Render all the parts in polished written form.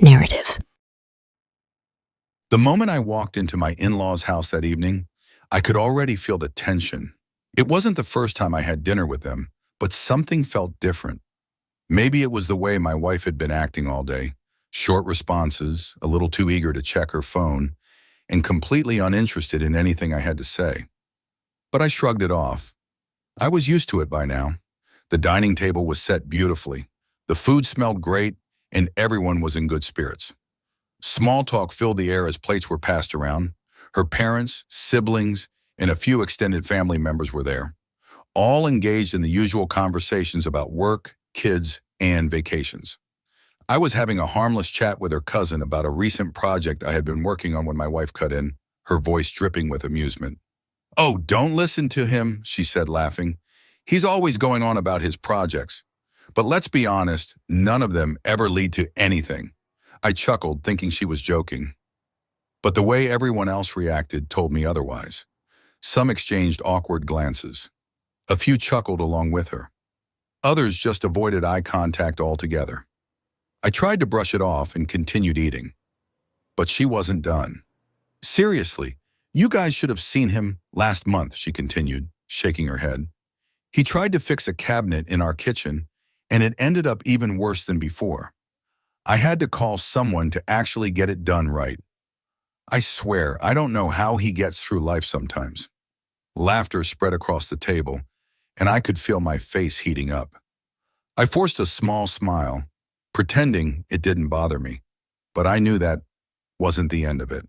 narrative. The moment I walked into my in-laws' house that evening, I could already feel the tension. It wasn't the first time I had dinner with them, but something felt different. Maybe it was the way my wife had been acting all day. Short responses, a little too eager to check her phone, and completely uninterested in anything I had to say. But I shrugged it off. I was used to it by now. The dining table was set beautifully. The food smelled great, and everyone was in good spirits. Small talk filled the air as plates were passed around. Her parents, siblings, and a few extended family members were there, all engaged in the usual conversations about work, kids, and vacations. I was having a harmless chat with her cousin about a recent project I had been working on when my wife cut in, her voice dripping with amusement. "Oh, don't listen to him," she said, laughing. "He's always going on about his projects. But let's be honest, none of them ever lead to anything." I chuckled, thinking she was joking. But the way everyone else reacted told me otherwise. Some exchanged awkward glances. A few chuckled along with her. Others just avoided eye contact altogether. I tried to brush it off and continued eating. But she wasn't done. "Seriously, you guys should have seen him last month," she continued, shaking her head. "He tried to fix a cabinet in our kitchen, and it ended up even worse than before. I had to call someone to actually get it done right. I swear, I don't know how he gets through life sometimes." Laughter spread across the table, and I could feel my face heating up. I forced a small smile, pretending it didn't bother me, but I knew that wasn't the end of it.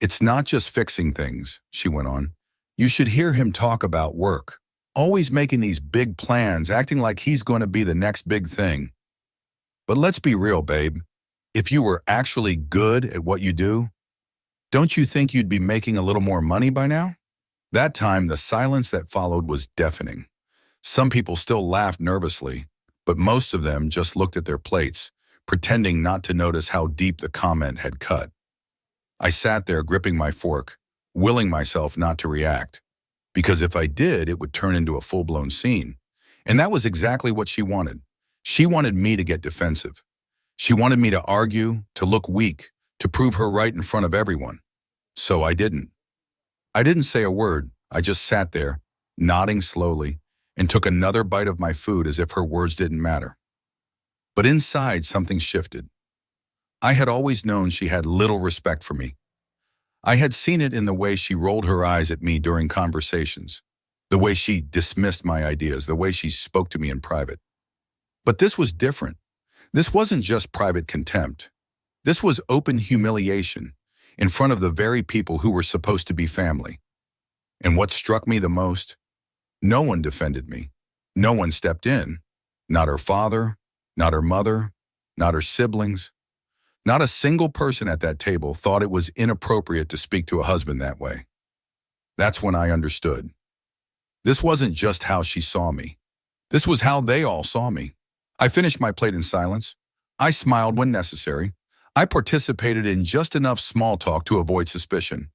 "It's not just fixing things," she went on. "You should hear him talk about work, always making these big plans, acting like he's going to be the next big thing. But let's be real, babe. If you were actually good at what you do, don't you think you'd be making a little more money by now?" That time, the silence that followed was deafening. Some people still laughed nervously, but most of them just looked at their plates, pretending not to notice how deep the comment had cut. I sat there gripping my fork, willing myself not to react, because if I did, it would turn into a full-blown scene. And that was exactly what she wanted. She wanted me to get defensive. She wanted me to argue, to look weak, to prove her right in front of everyone. So I didn't. I didn't say a word. I just sat there, nodding slowly, and took another bite of my food as if her words didn't matter. But inside, something shifted. I had always known she had little respect for me. I had seen it in the way she rolled her eyes at me during conversations, the way she dismissed my ideas, the way she spoke to me in private. But this was different. This wasn't just private contempt. This was open humiliation in front of the very people who were supposed to be family. And what struck me the most? No one defended me. No one stepped in. Not her father, not her mother, not her siblings. Not a single person at that table thought it was inappropriate to speak to a husband that way. That's when I understood. This wasn't just how she saw me. This was how they all saw me. I finished my plate in silence. I smiled when necessary. I participated in just enough small talk to avoid suspicion.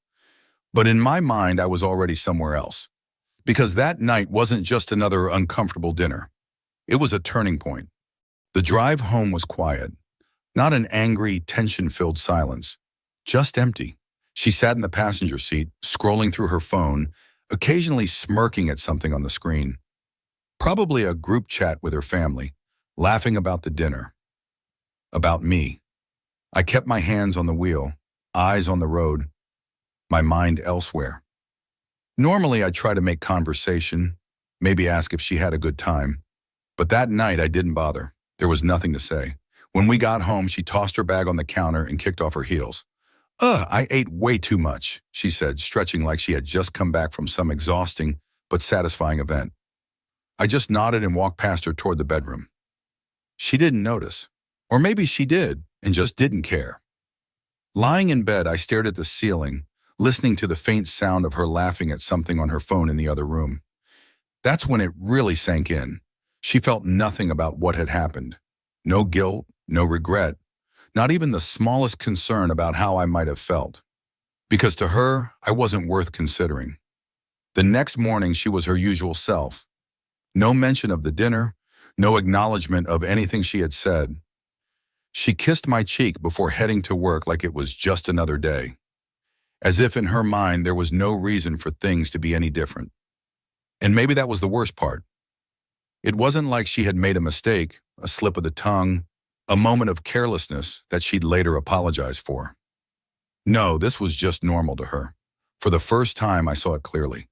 But in my mind, I was already somewhere else. Because that night wasn't just another uncomfortable dinner. It was a turning point. The drive home was quiet. Not an angry, tension-filled silence. Just empty. She sat in the passenger seat, scrolling through her phone, occasionally smirking at something on the screen. Probably a group chat with her family, laughing about the dinner. About me. I kept my hands on the wheel, eyes on the road, my mind elsewhere. Normally, I try to make conversation, maybe ask if she had a good time. But that night, I didn't bother. There was nothing to say. When we got home, she tossed her bag on the counter and kicked off her heels. I ate way too much," she said, stretching like she had just come back from some exhausting but satisfying event. I just nodded and walked past her toward the bedroom. She didn't notice. Or maybe she did and just didn't care. Lying in bed, I stared at the ceiling, listening to the faint sound of her laughing at something on her phone in the other room. That's when it really sank in. She felt nothing about what had happened. No guilt, no regret, not even the smallest concern about how I might have felt. Because to her, I wasn't worth considering. The next morning, she was her usual self. No mention of the dinner, no acknowledgement of anything she had said. She kissed my cheek before heading to work like it was just another day, as if in her mind there was no reason for things to be any different. And maybe that was the worst part. It wasn't like she had made a mistake, a slip of the tongue, a moment of carelessness that she'd later apologize for. No, this was just normal to her. For the first time, I saw it clearly.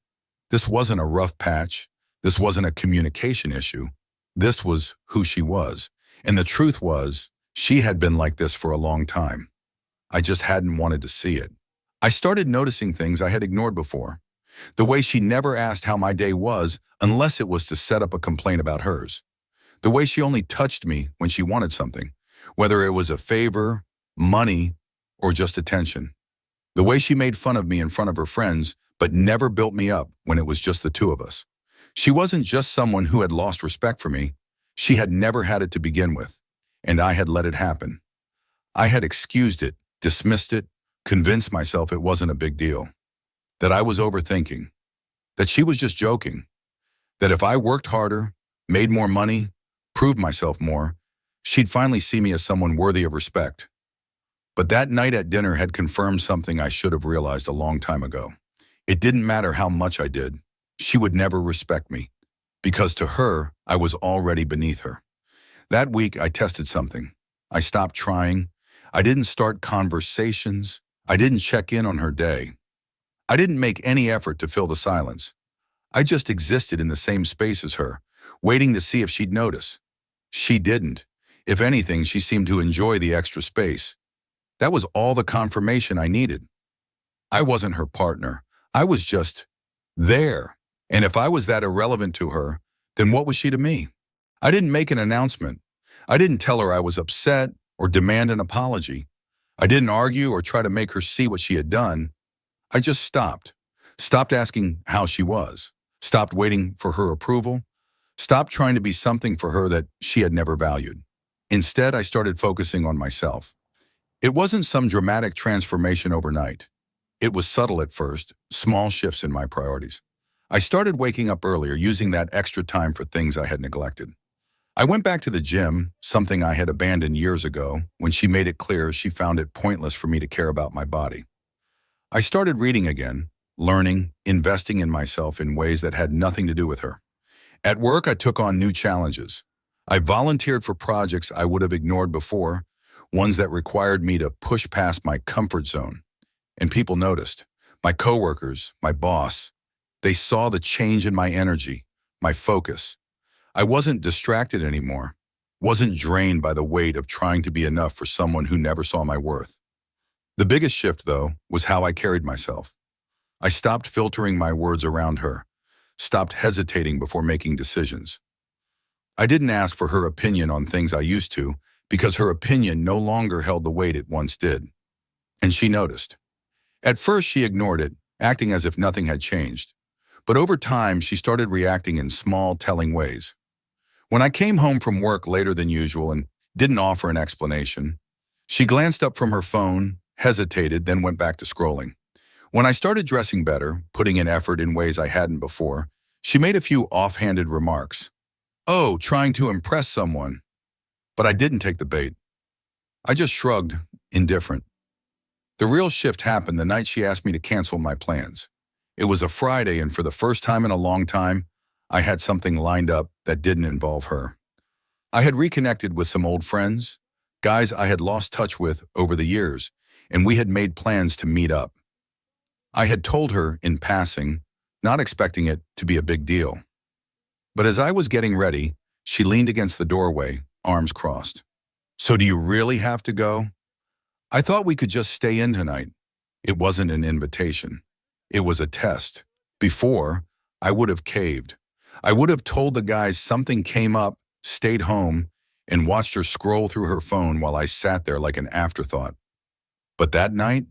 This wasn't a rough patch. This wasn't a communication issue. This was who she was. And the truth was, she had been like this for a long time. I just hadn't wanted to see it. I started noticing things I had ignored before. The way she never asked how my day was unless it was to set up a complaint about hers. The way she only touched me when she wanted something, whether it was a favor, money, or just attention. The way she made fun of me in front of her friends, but never built me up when it was just the two of us. She wasn't just someone who had lost respect for me. She had never had it to begin with, and I had let it happen. I had excused it, dismissed it, convinced myself it wasn't a big deal, that I was overthinking, that she was just joking, that if I worked harder, made more money, proved myself more, she'd finally see me as someone worthy of respect. But that night at dinner had confirmed something I should have realized a long time ago. It didn't matter how much I did. She would never respect me, because to her, I was already beneath her. That week, I tested something. I stopped trying. I didn't start conversations. I didn't check in on her day. I didn't make any effort to fill the silence. I just existed in the same space as her, waiting to see if she'd notice. She didn't. If anything, she seemed to enjoy the extra space. That was all the confirmation I needed. I wasn't her partner. I was just there. And if I was that irrelevant to her, then what was she to me? I didn't make an announcement. I didn't tell her I was upset or demand an apology. I didn't argue or try to make her see what she had done. I just stopped. Stopped asking how she was. Stopped waiting for her approval. Stopped trying to be something for her that she had never valued. Instead, I started focusing on myself. It wasn't some dramatic transformation overnight. It was subtle at first, small shifts in my priorities. I started waking up earlier, using that extra time for things I had neglected. I went back to the gym, something I had abandoned years ago, when she made it clear she found it pointless for me to care about my body. I started reading again, learning, investing in myself in ways that had nothing to do with her. At work, I took on new challenges. I volunteered for projects I would have ignored before, ones that required me to push past my comfort zone. And people noticed. My coworkers, my boss, they saw the change in my energy, my focus. I wasn't distracted anymore, wasn't drained by the weight of trying to be enough for someone who never saw my worth. The biggest shift, though, was how I carried myself. I stopped filtering my words around her, stopped hesitating before making decisions. I didn't ask for her opinion on things I used to, because her opinion no longer held the weight it once did. And she noticed. At first, she ignored it, acting as if nothing had changed. But over time, she started reacting in small, telling ways. When I came home from work later than usual and didn't offer an explanation, she glanced up from her phone, hesitated, then went back to scrolling. When I started dressing better, putting in effort in ways I hadn't before, she made a few offhanded remarks. Oh, trying to impress someone. But I didn't take the bait. I just shrugged, indifferent. The real shift happened the night she asked me to cancel my plans. It was a Friday, and for the first time in a long time, I had something lined up that didn't involve her. I had reconnected with some old friends, guys I had lost touch with over the years, and we had made plans to meet up. I had told her in passing, not expecting it to be a big deal. But as I was getting ready, she leaned against the doorway, arms crossed. So do you really have to go? I thought we could just stay in tonight. It wasn't an invitation. It was a test. Before, I would have caved. I would have told the guys something came up, stayed home, and watched her scroll through her phone while I sat there like an afterthought. But that night,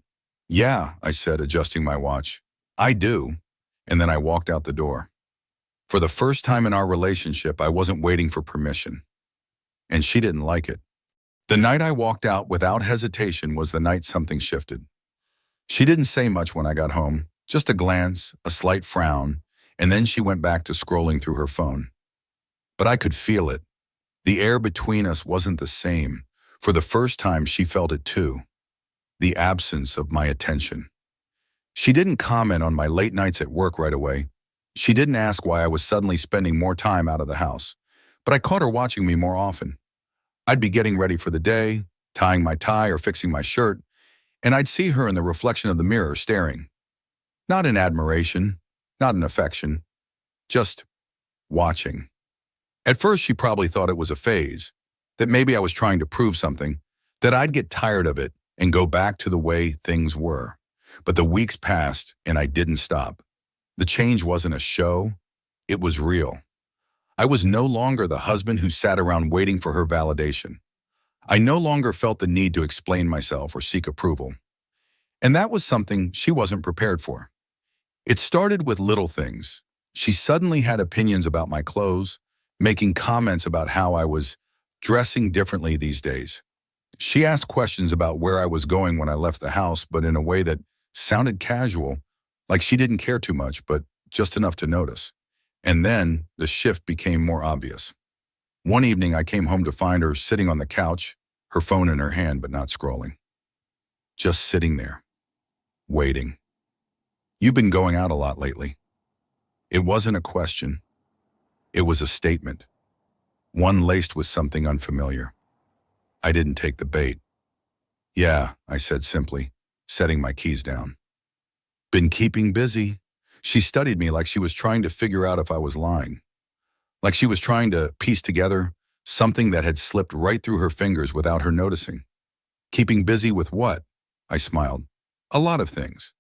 yeah, I said, adjusting my watch. I do. And then I walked out the door. For the first time in our relationship, I wasn't waiting for permission. And she didn't like it. The night I walked out without hesitation was the night something shifted. She didn't say much when I got home, just a glance, a slight frown, and then she went back to scrolling through her phone. But I could feel it. The air between us wasn't the same. For the first time, she felt it too, the absence of my attention. She didn't comment on my late nights at work right away. She didn't ask why I was suddenly spending more time out of the house. But I caught her watching me more often. I'd be getting ready for the day, tying my tie or fixing my shirt, and I'd see her in the reflection of the mirror staring. Not in admiration, not in affection, just watching. At first, she probably thought it was a phase, that maybe I was trying to prove something, that I'd get tired of it and go back to the way things were. But the weeks passed and I didn't stop. The change wasn't a show, it was real. I was no longer the husband who sat around waiting for her validation. I no longer felt the need to explain myself or seek approval. And that was something she wasn't prepared for. It started with little things. She suddenly had opinions about my clothes, making comments about how I was dressing differently these days. She asked questions about where I was going when I left the house, but in a way that sounded casual, like she didn't care too much, but just enough to notice. And then the shift became more obvious. One evening, I came home to find her sitting on the couch, her phone in her hand, but not scrolling. Just sitting there, waiting. "You've been going out a lot lately." It wasn't a question. It was a statement, one laced with something unfamiliar. I didn't take the bait. "Yeah," I said simply, setting my keys down. "Been keeping busy." She studied me like she was trying to figure out if I was lying. Like she was trying to piece together something that had slipped right through her fingers without her noticing. "Keeping busy with what?" I smiled. "A lot of things."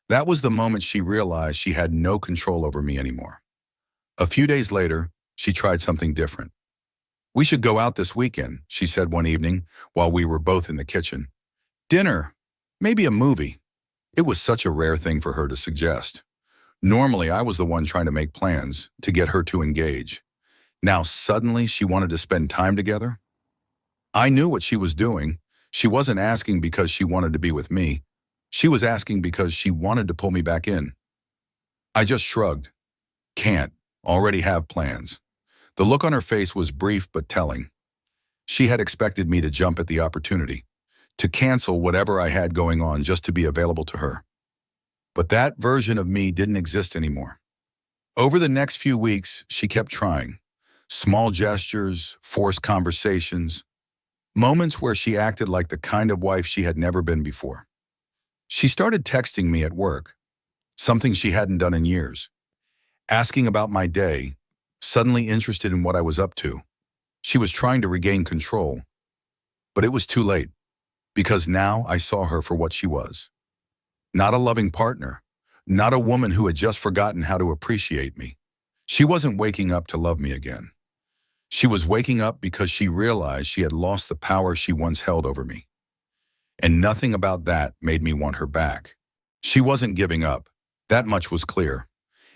That was the moment she realized she had no control over me anymore. A few days later, she tried something different. "We should go out this weekend," she said one evening while we were both in the kitchen. "Dinner, maybe a movie." It was such a rare thing for her to suggest. Normally, I was the one trying to make plans to get her to engage. Now suddenly she wanted to spend time together? I knew what she was doing. She wasn't asking because she wanted to be with me. She was asking because she wanted to pull me back in. I just shrugged. "Can't. Already have plans." The look on her face was brief but telling. She had expected me to jump at the opportunity, to cancel whatever I had going on just to be available to her. But that version of me didn't exist anymore. Over the next few weeks, she kept trying. Small gestures, forced conversations, moments where she acted like the kind of wife she had never been before. She started texting me at work, something she hadn't done in years, asking about my day, suddenly interested in what I was up to. She was trying to regain control, but it was too late, because now I saw her for what she was. Not a loving partner, not a woman who had just forgotten how to appreciate me. She wasn't waking up to love me again. She was waking up because she realized she had lost the power she once held over me. And nothing about that made me want her back. She wasn't giving up. That much was clear.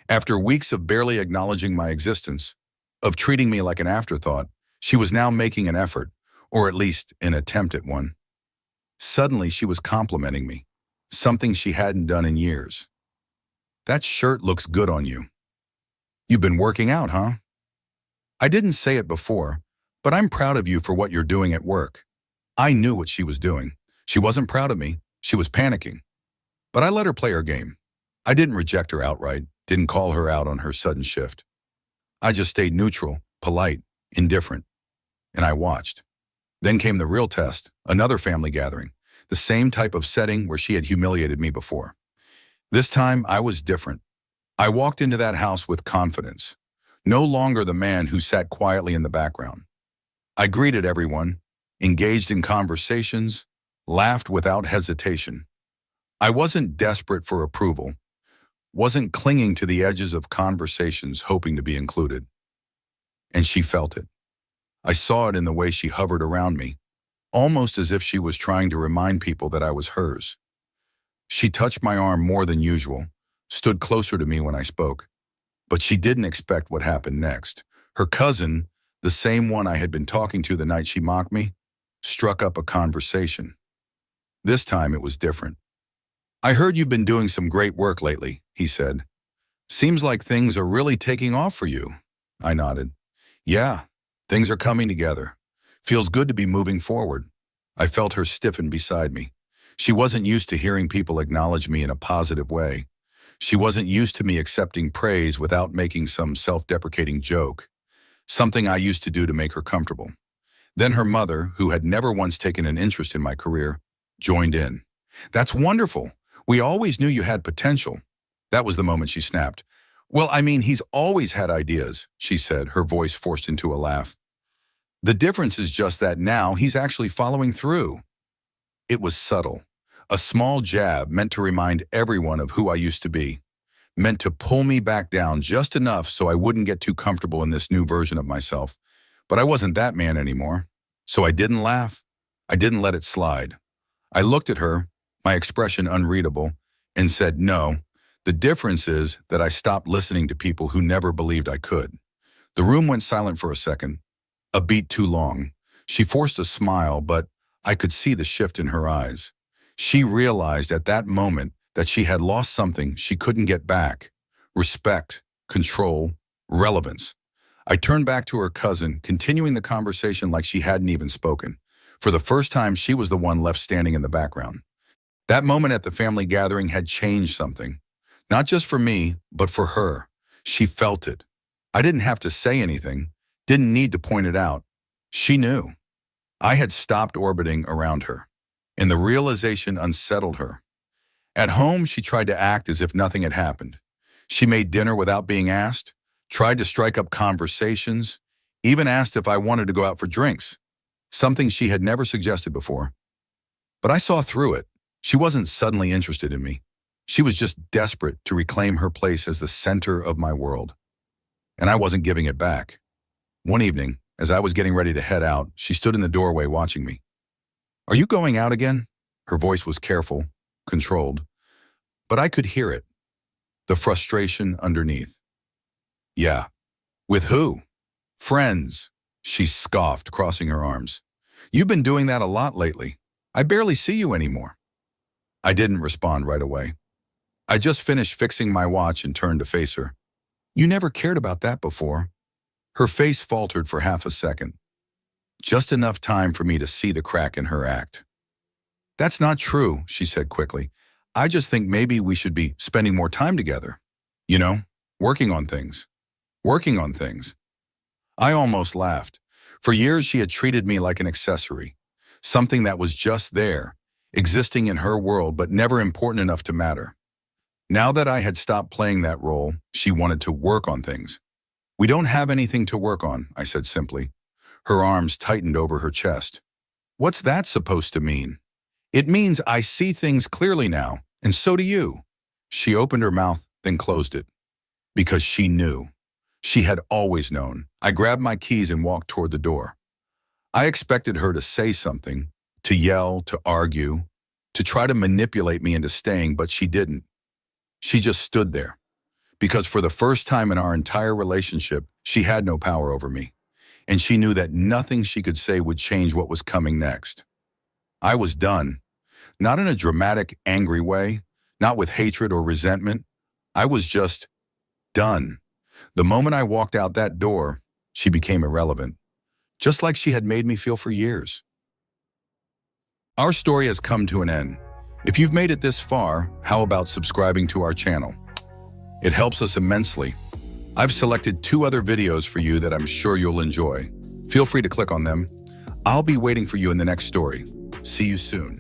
After weeks of barely acknowledging my existence, of treating me like an afterthought, she was now making an effort, or at least an attempt at one. Suddenly she was complimenting me, something she hadn't done in years. "That shirt looks good on you." "You've been working out, huh?" "I didn't say it before, but I'm proud of you for what you're doing at work." I knew what she was doing. She wasn't proud of me. She was panicking. But I let her play her game. I didn't reject her outright, didn't call her out on her sudden shift. I just stayed neutral, polite, indifferent, and I watched. Then came the real test, another family gathering, the same type of setting where she had humiliated me before. This time, I was different. I walked into that house with confidence, no longer the man who sat quietly in the background. I greeted everyone, engaged in conversations, laughed without hesitation. I wasn't desperate for approval, wasn't clinging to the edges of conversations hoping to be included. And she felt it. I saw it in the way she hovered around me, almost as if she was trying to remind people that I was hers. She touched my arm more than usual, stood closer to me when I spoke. But she didn't expect what happened next. Her cousin, the same one I had been talking to the night she mocked me, struck up a conversation. This time it was different. "I heard you've been doing some great work lately," he said. "Seems like things are really taking off for you." I nodded. "Yeah, things are coming together. Feels good to be moving forward." I felt her stiffen beside me. She wasn't used to hearing people acknowledge me in a positive way. She wasn't used to me accepting praise without making some self-deprecating joke, something I used to do to make her comfortable. Then her mother, who had never once taken an interest in my career, joined in. "That's wonderful. We always knew you had potential." That was the moment she snapped. "Well, I mean, he's always had ideas," she said, her voice forced into a laugh. "The difference is just that now he's actually following through." It was subtle. A small jab meant to remind everyone of who I used to be, meant to pull me back down just enough so I wouldn't get too comfortable in this new version of myself. But I wasn't that man anymore. So I didn't laugh. I didn't let it slide. I looked at her, my expression unreadable, and said, "No, the difference is that I stopped listening to people who never believed I could." The room went silent for a second, a beat too long. She forced a smile, but I could see the shift in her eyes. She realized at that moment that she had lost something she couldn't get back: respect, control, relevance. I turned back to her cousin, continuing the conversation like she hadn't even spoken. For the first time, she was the one left standing in the background. That moment at the family gathering had changed something. Not just for me, but for her. She felt it. I didn't have to say anything, didn't need to point it out. She knew. I had stopped orbiting around her, and the realization unsettled her. At home, she tried to act as if nothing had happened. She made dinner without being asked, tried to strike up conversations, even asked if I wanted to go out for drinks, something she had never suggested before. But I saw through it. She wasn't suddenly interested in me. She was just desperate to reclaim her place as the center of my world. And I wasn't giving it back. One evening, as I was getting ready to head out, she stood in the doorway watching me. "Are you going out again?" Her voice was careful, controlled, but I could hear it, the frustration underneath. "Yeah." "With who?" "Friends," she scoffed, crossing her arms. "You've been doing that a lot lately. I barely see you anymore." I didn't respond right away. I just finished fixing my watch and turned to face her. "You never cared about that before." Her face faltered for half a second, just enough time for me to see the crack in her act. "That's not true," she said quickly. "I just think maybe we should be spending more time together. You know, working on things. Working on things." I almost laughed. For years, she had treated me like an accessory, something that was just there, existing in her world but never important enough to matter. Now that I had stopped playing that role, she wanted to work on things. "We don't have anything to work on," I said simply. Her arms tightened over her chest. "What's that supposed to mean?" "It means I see things clearly now, and so do you." She opened her mouth, then closed it. Because she knew. She had always known. I grabbed my keys and walked toward the door. I expected her to say something, to yell, to argue, to try to manipulate me into staying, but she didn't. She just stood there. Because for the first time in our entire relationship, she had no power over me. And she knew that nothing she could say would change what was coming next. I was done. Not in a dramatic, angry way, not with hatred or resentment. I was just done. The moment I walked out that door, she became irrelevant, just like she had made me feel for years. Our story has come to an end. If you've made it this far, how about subscribing to our channel? It helps us immensely. I've selected 2 other videos for you that I'm sure you'll enjoy. Feel free to click on them. I'll be waiting for you in the next story. See you soon.